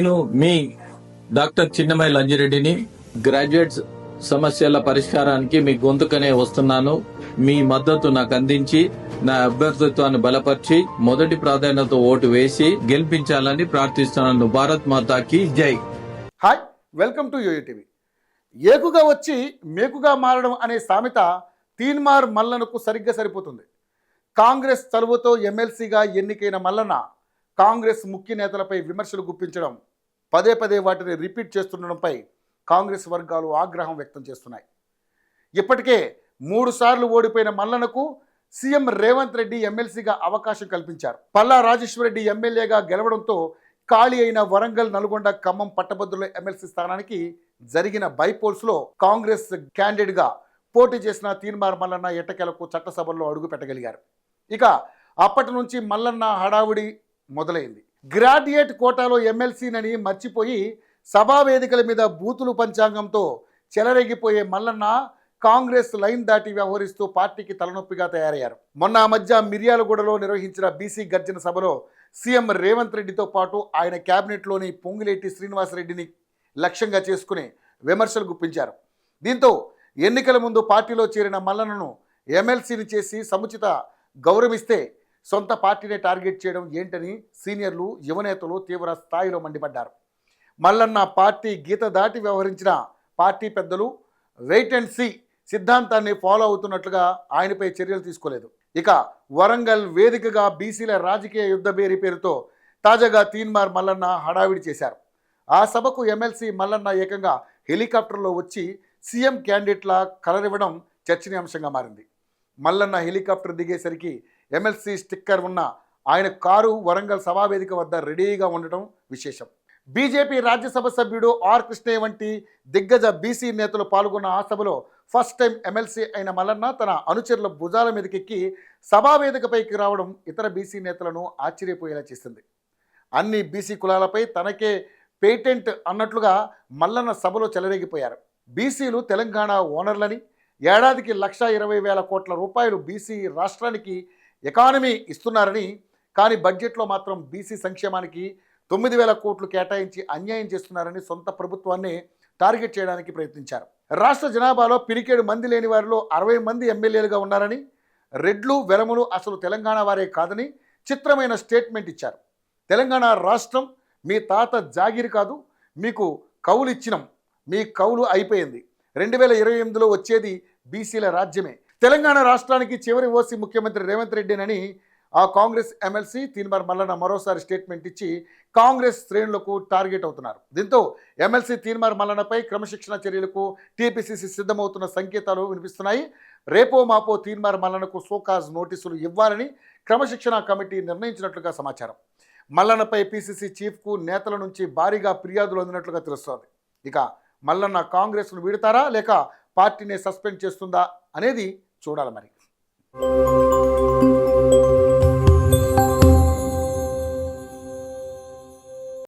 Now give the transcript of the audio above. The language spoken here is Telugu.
నేను మీ డాక్టర్ చిన్నమై లంజిరెడ్డిని గ్రాడ్యుయేట్స్ సమస్యల పరిష్కారానికి మీ గొంతుకనే వస్తున్నాను. మీ మద్దతు నాకు అందించి నా అభ్యర్థిత్వాన్ని బలపరిచి మొదటి ప్రాధాన్యత ఓటు వేసి గెలిపించాలని ప్రార్థిస్తున్నాను. భారత్ మాతాకి జై. Hi, welcome to YoYo TV. ఏకుగా వచ్చి మేకుగా మారడం అనే సామెత తీన్మార్ మల్లన్నకు సరిగ్గా సరిపోతుంది. కాంగ్రెస్ చలువతో ఎమ్మెల్సీగా ఎన్నికైన మల్లన్న కాంగ్రెస్ ముఖ్య నేతలపై విమర్శలు గుప్పించడం, పదే పదే వాటిని రిపీట్ చేస్తుండడంపై కాంగ్రెస్ వర్గాలు ఆగ్రహం వ్యక్తం చేస్తున్నాయి. ఇప్పటికే 3 సార్లు ఓడిపోయిన మల్లన్నకు సీఎం రేవంత్ రెడ్డి ఎమ్మెల్సీగా అవకాశం కల్పించారు. పల్లా రాజేశ్వరరెడ్డి ఎమ్మెల్యేగా గెలవడంతో ఖాళీ అయిన వరంగల్, నల్గొండ, ఖమ్మం పట్టభద్రుల ఎమ్మెల్సీ స్థానానికి జరిగిన బైపోల్స్లో కాంగ్రెస్ క్యాండిడేట్గా పోటీ చేసిన తీన్మార్ మల్లన్న ఎట్టకేలకు చట్టసభల్లో అడుగు పెట్టగలిగారు. ఇక అప్పటి నుంచి మల్లన్న హడావుడి మొదలైంది. గ్రాడ్యుయేట్ కోటాలో ఎమ్మెల్సీనని మర్చిపోయి సభా వేదికల మీద బూతులు పంచాంగంతో చెలరేగిపోయే మల్లన్న కాంగ్రెస్ లైన్ దాటి వ్యవహరిస్తూ పార్టీకి తలనొప్పిగా తయారయ్యారు. మొన్న మధ్య మిర్యాలగూడలో నిర్వహించిన బీసీ గర్జన సభలో సీఎం రేవంత్ రెడ్డితో పాటు ఆయన క్యాబినెట్లోని పొంగులేటి శ్రీనివాసరెడ్డిని లక్ష్యంగా చేసుకుని విమర్శలు గుప్పించారు. దీంతో ఎన్నికల ముందు పార్టీలో చేరిన మల్లన్నను ఎమ్మెల్సీని చేసి సముచిత గౌరవిస్తే సొంత పార్టీనే టార్గెట్ చేయడం ఏంటని సీనియర్లు, యువనేతలు తీవ్ర స్థాయిలో మండిపడ్డారు. మల్లన్న పార్టీ గీత దాటి వ్యవహరించిన పార్టీ పెద్దలు వెయిట్ అండ్ సీ సిద్ధాంతాన్ని ఫాలో అవుతున్నట్లుగా ఆయనపై చర్యలు తీసుకోలేదు. ఇక వరంగల్ వేదికగా బీసీల రాజకీయ యుద్ధ బేరి పేరుతో తాజాగా తీన్మార్ మల్లన్న హడావిడి చేశారు. ఆ సభకు ఎమ్మెల్సీ మల్లన్న ఏకంగా హెలికాప్టర్లో వచ్చి సీఎం క్యాండిడేట్లా కలరివ్వడం చర్చనీయాంశంగా మారింది. మల్లన్న హెలికాప్టర్ దిగేసరికి ఎమ్మెల్సీ స్టిక్కర్ ఉన్న ఆయన కారు వరంగల్ సభావేదిక వద్ద రెడీగా ఉండటం విశేషం. బీజేపీ రాజ్యసభ సభ్యుడు ఆర్ కృష్ణయ్య వంటి దిగ్గజ బీసీ నేతలు పాల్గొన్న ఆ సభలో ఫస్ట్ టైం ఎమ్మెల్సీ అయిన మల్లన్న తన అనుచరుల భుజాల మీదకెక్కి సభావేదికపైకి రావడం ఇతర బీసీ నేతలను ఆశ్చర్యపోయేలా చేసింది. అన్ని బీసీ కులాలపై తనకే పేటెంట్ అన్నట్లుగా మల్లన్న సభలో చెలరేగిపోయారు. బీసీలు తెలంగాణ ఓనర్లని, ఏడాదికి 1,20,000 కోట్ల రూపాయలు బీసీ రాష్ట్రానికి ఎకానమీ ఇస్తున్నారని, కానీ బడ్జెట్లో మాత్రం బీసీ సంక్షేమానికి 9,000 కోట్లు కేటాయించి అన్యాయం చేస్తున్నారని సొంత ప్రభుత్వాన్ని టార్గెట్ చేయడానికి ప్రయత్నించారు. రాష్ట్ర జనాభాలో పిరికేడు మంది లేని వారిలో 60 మంది ఎమ్మెల్యేలుగా ఉన్నారని, రెడ్లు, వెలములు అసలు తెలంగాణ వారే కాదని చిత్రమైన స్టేట్మెంట్ ఇచ్చారు. తెలంగాణ రాష్ట్రం మీ తాత జాగిరి కాదు, మీకు కౌలు ఇచ్చినాం, మీ కౌలు అయిపోయింది, 2028లో వచ్చేది బీసీల రాజ్యమే. తెలంగాణ రాష్ట్రానికి చివరి ఓసీ ముఖ్యమంత్రి రేవంత్ రెడ్డినని ఆ కాంగ్రెస్ ఎమ్మెల్సీ తీన్మార్ మల్లన్న మరోసారి స్టేట్మెంట్ ఇచ్చి కాంగ్రెస్ శ్రేణులకు టార్గెట్ అవుతున్నారు. దీంతో ఎమ్మెల్సీ తీన్మార్ మల్లన్నపై క్రమశిక్షణ చర్యలకు టీపీసీసీ సిద్ధమవుతున్న సంకేతాలు వినిపిస్తున్నాయి. రేపో మాపో తీన్మార్ మల్లన్నకు సోకాజ్ నోటీసులు ఇవ్వాలని క్రమశిక్షణ కమిటీ నిర్ణయించినట్లుగా సమాచారం. మల్లన్నపై పీసీసీ చీఫ్కు నేతల నుంచి భారీగా ఫిర్యాదులు అందినట్లుగా తెలుస్తోంది. ఇక మల్లన్న కాంగ్రెస్ను వీడతారా లేక పార్టీని సస్పెండ్ చేస్తుందా అనేది చూడాలి మరి.